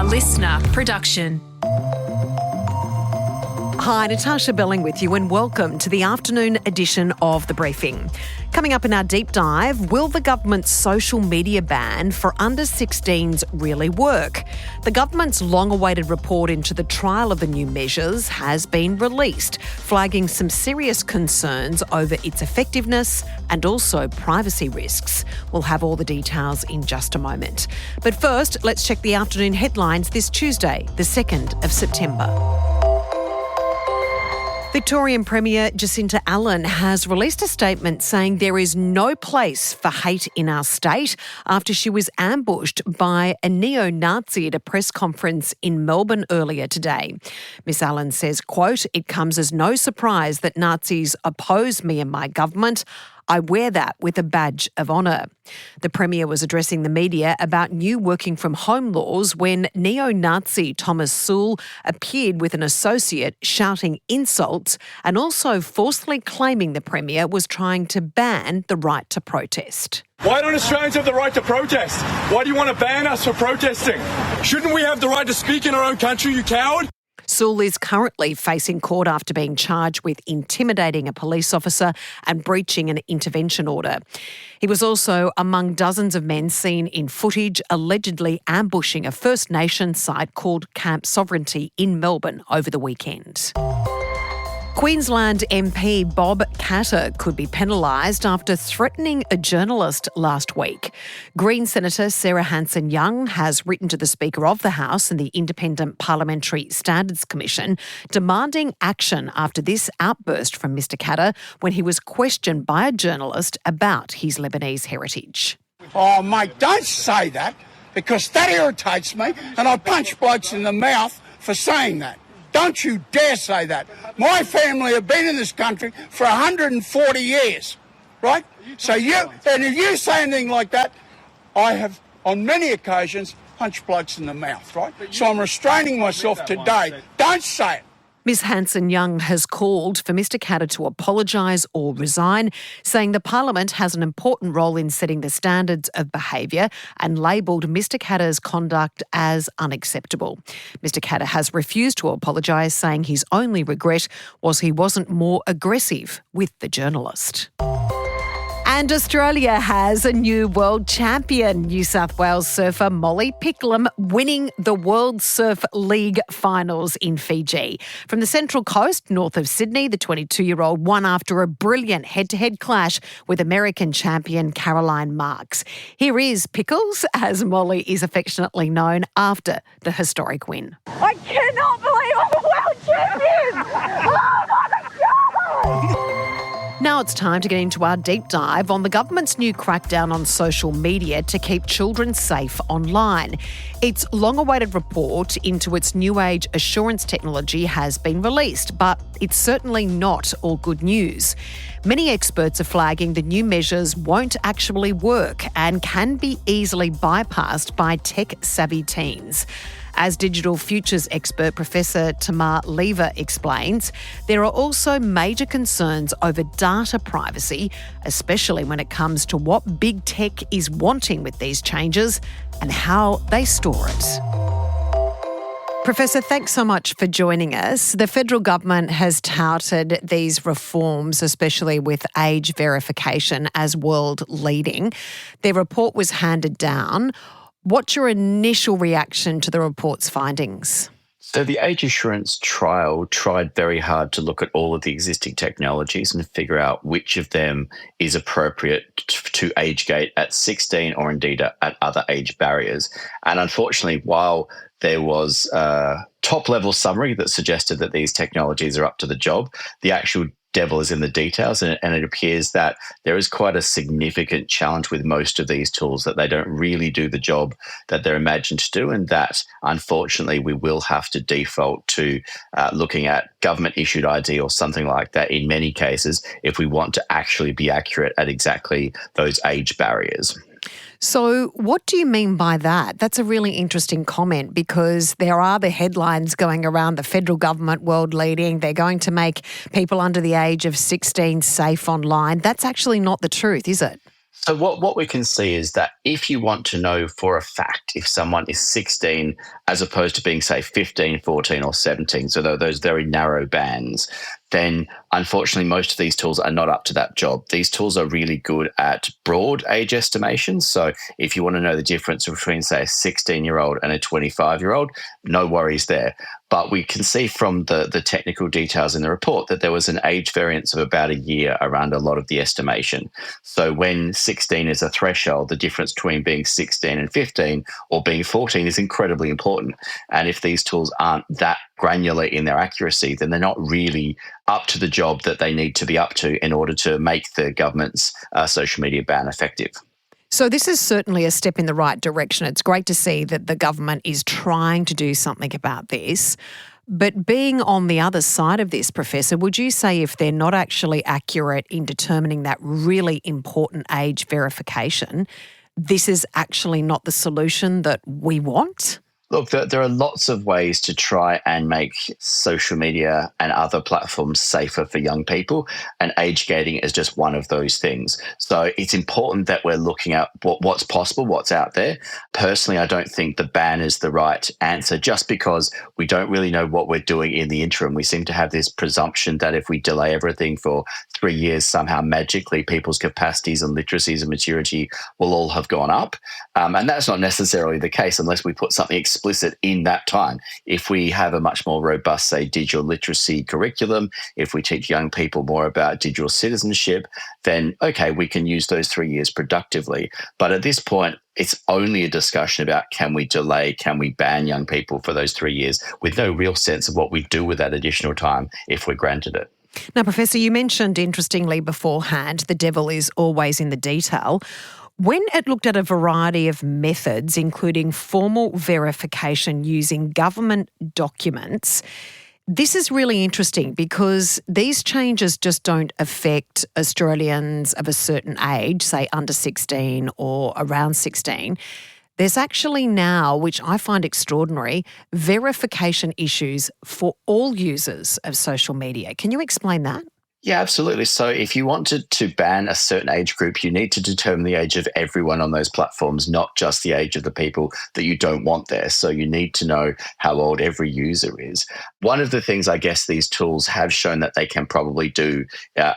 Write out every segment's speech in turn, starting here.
listener production. Hi, Natarsha Belling with you and welcome to the afternoon edition of The Briefing. Coming up in our deep dive, will the government's social media ban for under-16s really work? The government's long-awaited report into the trial of the new measures has been released, flagging some serious concerns over its effectiveness and also privacy risks. We'll have all the details in just a moment. But first, let's check the afternoon headlines this Tuesday, the 2nd of September. Victorian Premier Jacinta Allan has released a statement saying there is no place for hate in our state after she was ambushed by a neo-Nazi at a press conference in Melbourne earlier today. Miss Allan says, quote, "It comes as no surprise that Nazis oppose me and my government. I wear that with a badge of honour." The Premier was addressing the media about new working from home laws when neo-Nazi Thomas Sewell appeared with an associate shouting insults and also falsely claiming the Premier was trying to ban the right to protest. Why don't Australians have the right to protest? Why do you want to ban us for protesting? Shouldn't we have the right to speak in our own country, you coward? Sewell is currently facing court after being charged with intimidating a police officer and breaching an intervention order. He was also among dozens of men seen in footage allegedly ambushing a First Nations site called Camp Sovereignty in Melbourne over the weekend. Queensland MP Bob Katter could be penalised after threatening a journalist last week. Green Senator Sarah Hanson-Young has written to the Speaker of the House and the Independent Parliamentary Standards Commission demanding action after this outburst from Mr Katter when he was questioned by a journalist about his Lebanese heritage. Oh, mate, don't say that because that irritates me and I punch blokes in the mouth for saying that. Don't you dare say that. My family have been in this country for 140 years, right? So if you say anything like that, I have on many occasions punched blokes in the mouth, right? So I'm restraining myself today. Don't say it. Ms Hanson-Young has called for Mr Katter to apologise or resign, saying the Parliament has an important role in setting the standards of behaviour and labelled Mr Katter's conduct as unacceptable. Mr Katter has refused to apologise, saying his only regret was he wasn't more aggressive with the journalist. And Australia has a new world champion, New South Wales surfer Molly Picklum, winning the World Surf League finals in Fiji. From the Central Coast, north of Sydney, the 22-year-old won after a brilliant head-to-head clash with American champion Caroline Marks. Here is Pickles, as Molly is affectionately known, after the historic win. I cannot believe I'm a world champion! Oh my God! Now it's time to get into our deep dive on the government's new crackdown on social media to keep children safe online. Its long-awaited report into its new age assurance technology has been released, but it's certainly not all good news. Many experts are flagging the new measures won't actually work and can be easily bypassed by tech-savvy teens. As digital futures expert Professor Tama Leaver explains, there are also major concerns over data privacy, especially when it comes to what big tech is wanting with these changes and how they store it. Professor, thanks so much for joining us. The federal government has touted these reforms, especially with age verification, as world leading. Their report was handed down. What's your initial reaction to the report's findings? So the age assurance trial tried very hard to look at all of the existing technologies and figure out which of them is appropriate to age gate at 16 or indeed at other age barriers. And unfortunately, while there was a top-level summary that suggested that these technologies are up to the job, the actual devil is in the details, and it appears that there is quite a significant challenge with most of these tools, that they don't really do the job that they're imagined to do, and that, unfortunately, we will have to default to looking at government-issued ID or something like that in many cases if we want to actually be accurate at exactly those age barriers. So what do you mean by that? That's a really interesting comment, because there are the headlines going around the federal government world leading. They're going to make people under the age of 16 safe online. That's actually not the truth, is it? So what we can see is that if you want to know for a fact if someone is 16 as opposed to being, say, 15, 14 or 17, so those very narrow bands, then unfortunately most of these tools are not up to that job. These tools are really good at broad age estimations. So if you want to know the difference between, say, a 16-year-old and a 25-year-old, no worries there. But we can see from the technical details in the report that there was an age variance of about a year around a lot of the estimation. So when 16 is a threshold, the difference between being 16 and 15 or being 14 is incredibly important. And if these tools aren't that granular in their accuracy, then they're not really up to the job that they need to be up to in order to make the government's social media ban effective. So this is certainly a step in the right direction. It's great to see that the government is trying to do something about this. But being on the other side of this, Professor, would you say if they're not actually accurate in determining that really important age verification, this is actually not the solution that we want? Look, there are lots of ways to try and make social media and other platforms safer for young people, and age gating is just one of those things. So it's important that we're looking at what's possible, what's out there. Personally, I don't think the ban is the right answer just because we don't really know what we're doing in the interim. We seem to have this presumption that if we delay everything for 3 years, somehow magically people's capacities and literacies and maturity will all have gone up. And that's not necessarily the case unless we put something explicit in that time. If we have a much more robust, say, digital literacy curriculum, if we teach young people more about digital citizenship, then, okay, we can use those 3 years productively. But at this point, it's only a discussion about can we delay, can we ban young people for those 3 years with no real sense of what we do with that additional time if we're granted it. Now, Professor, you mentioned interestingly beforehand, the devil is always in the detail. When it looked at a variety of methods, including formal verification using government documents, this is really interesting because these changes just don't affect Australians of a certain age, say under 16 or around 16. There's actually now, which I find extraordinary, verification issues for all users of social media. Can you explain that? Yeah, absolutely. So if you wanted to ban a certain age group, you need to determine the age of everyone on those platforms, not just the age of the people that you don't want there. So you need to know how old every user is. One of the things I guess these tools have shown that they can probably do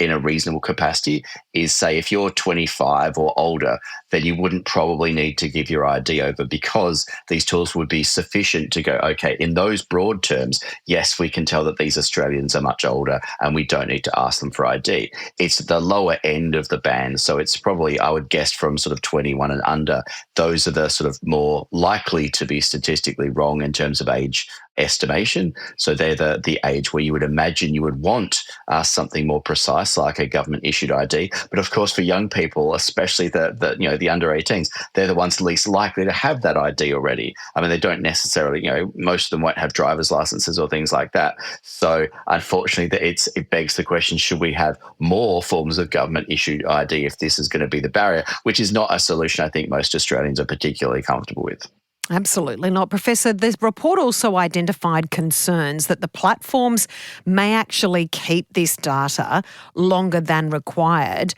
in a reasonable capacity is, say, if you're 25 or older, then you wouldn't probably need to give your ID over because these tools would be sufficient to go, okay, in those broad terms, yes, we can tell that these Australians are much older and we don't need to ask them for ID. It's the lower end of the band. So it's probably, I would guess, from sort of 21 and under. Those are the sort of more likely to be statistically wrong in terms of age estimation. So they're the age where you would imagine you would want something more precise, like a government issued ID. But of course, for young people, especially the under 18s, they're the ones least likely to have that ID already. I mean, they don't necessarily, most of them won't have driver's licenses or things like that. So unfortunately, it begs the question, should we have more forms of government issued ID if this is going to be the barrier, which is not a solution I think most Australians are particularly comfortable with. Absolutely not. Professor, the report also identified concerns that the platforms may actually keep this data longer than required.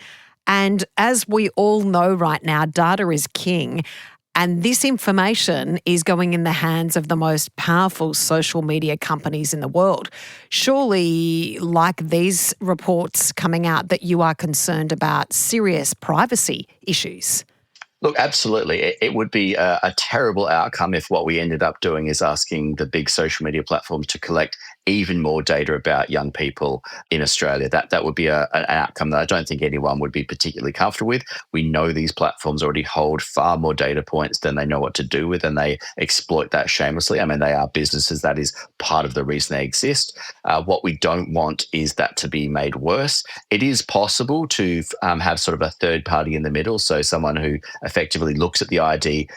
And as we all know right now, data is king. And this information is going in the hands of the most powerful social media companies in the world. Surely, like these reports coming out, that you are concerned about serious privacy issues. Look, absolutely. It would be a terrible outcome if what we ended up doing is asking the big social media platforms to collect even more data about young people in Australia. That would be an outcome that I don't think anyone would be particularly comfortable with. We know these platforms already hold far more data points than they know what to do with, and they exploit that shamelessly. I mean, they are businesses. That is part of the reason they exist. What we don't want is that to be made worse. It is possible to have sort of a third party in the middle, so someone who effectively looks at the ID,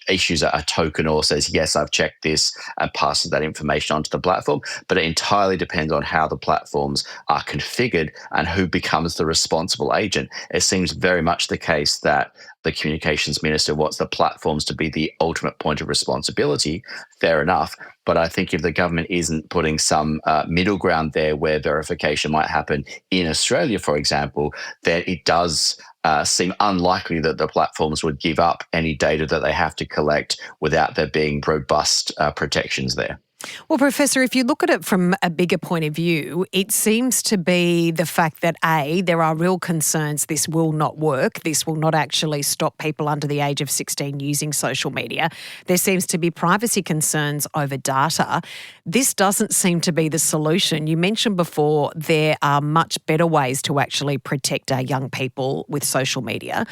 issues a token or says, yes, I've checked this, and passes that information onto the platform. But it entirely depends on how the platforms are configured and who becomes the responsible agent. It seems very much the case that the communications minister wants the platforms to be the ultimate point of responsibility. Fair enough. But I think if the government isn't putting some middle ground there where verification might happen in Australia, for example, then it does seem unlikely that the platforms would give up any data that they have to collect without there being robust protections there. Well, Professor, if you look at it from a bigger point of view, it seems to be the fact that, A, there are real concerns this will not work. This will not actually stop people under the age of 16 using social media. There seems to be privacy concerns over data. This doesn't seem to be the solution. You mentioned before there are much better ways to actually protect our young people with social media.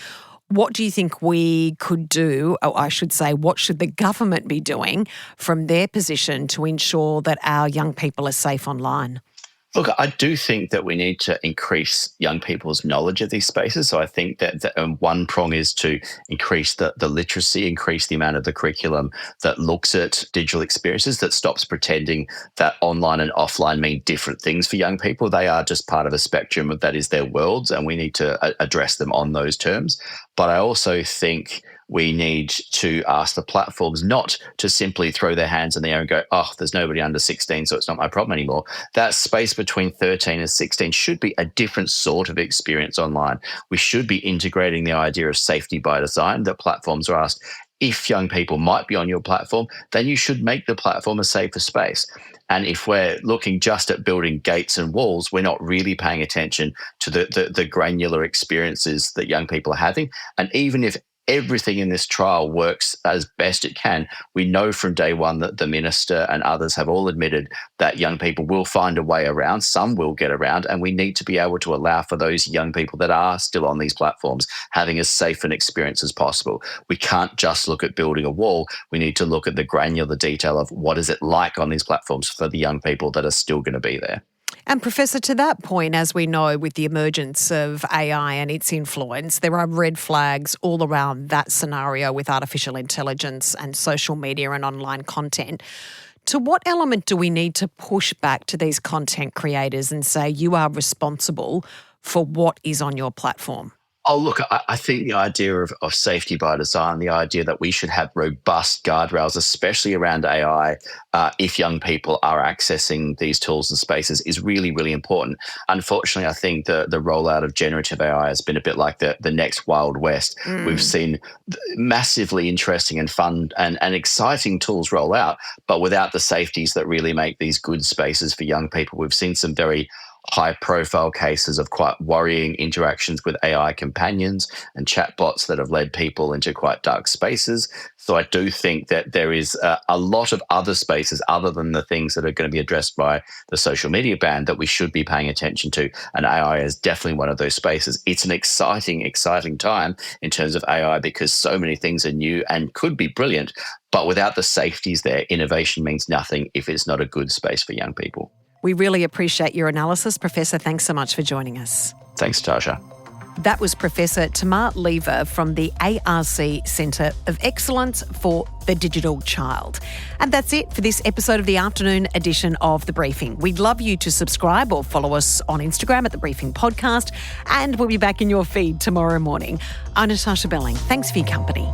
What do you think we could do, or I should say, what should the government be doing from their position to ensure that our young people are safe online? Look, I do think that we need to increase young people's knowledge of these spaces. So I think that one prong is to increase the literacy, increase the amount of the curriculum that looks at digital experiences, that stops pretending that online and offline mean different things for young people. They are just part of a spectrum that is their worlds, and we need to address them on those terms. But I also think we need to ask the platforms not to simply throw their hands in the air and go, oh, there's nobody under 16, so it's not my problem anymore. That space between 13 and 16 should be a different sort of experience online. We should be integrating the idea of safety by design, that platforms are asked, if young people might be on your platform, then you should make the platform a safer space. And if we're looking just at building gates and walls, we're not really paying attention to the granular experiences that young people are having. And even if everything in this trial works as best it can, we know from day one that the minister and others have all admitted that young people will find a way around. Some will get around, and we need to be able to allow for those young people that are still on these platforms having as safe an experience as possible. We can't just look at building a wall. We need to look at the granular detail of what is it like on these platforms for the young people that are still going to be there. And Professor, to that point, as we know, with the emergence of AI and its influence, there are red flags all around that scenario with artificial intelligence and social media and online content. To what element do we need to push back to these content creators and say you are responsible for what is on your platform? Oh, look, I think the idea of safety by design, the idea that we should have robust guardrails, especially around AI, if young people are accessing these tools and spaces, is really, really important. Unfortunately, I think the rollout of generative AI has been a bit like the next Wild West. We've seen massively interesting and fun and exciting tools roll out, but without the safeties that really make these good spaces for young people. We've seen some very high-profile cases of quite worrying interactions with AI companions and chatbots that have led people into quite dark spaces. So I do think that there is a lot of other spaces other than the things that are going to be addressed by the social media ban that we should be paying attention to. And AI is definitely one of those spaces. It's an exciting time in terms of AI because so many things are new and could be brilliant. But without the safeties there, innovation means nothing if it's not a good space for young people. We really appreciate your analysis, Professor. Thanks so much for joining us. Thanks, Tasha. That was Professor Tama Leaver from the ARC Centre of Excellence for the Digital Child. And that's it for this episode of the afternoon edition of The Briefing. We'd love you to subscribe or follow us on Instagram at The Briefing Podcast, and we'll be back in your feed tomorrow morning. I'm Natarsha Belling. Thanks for your company.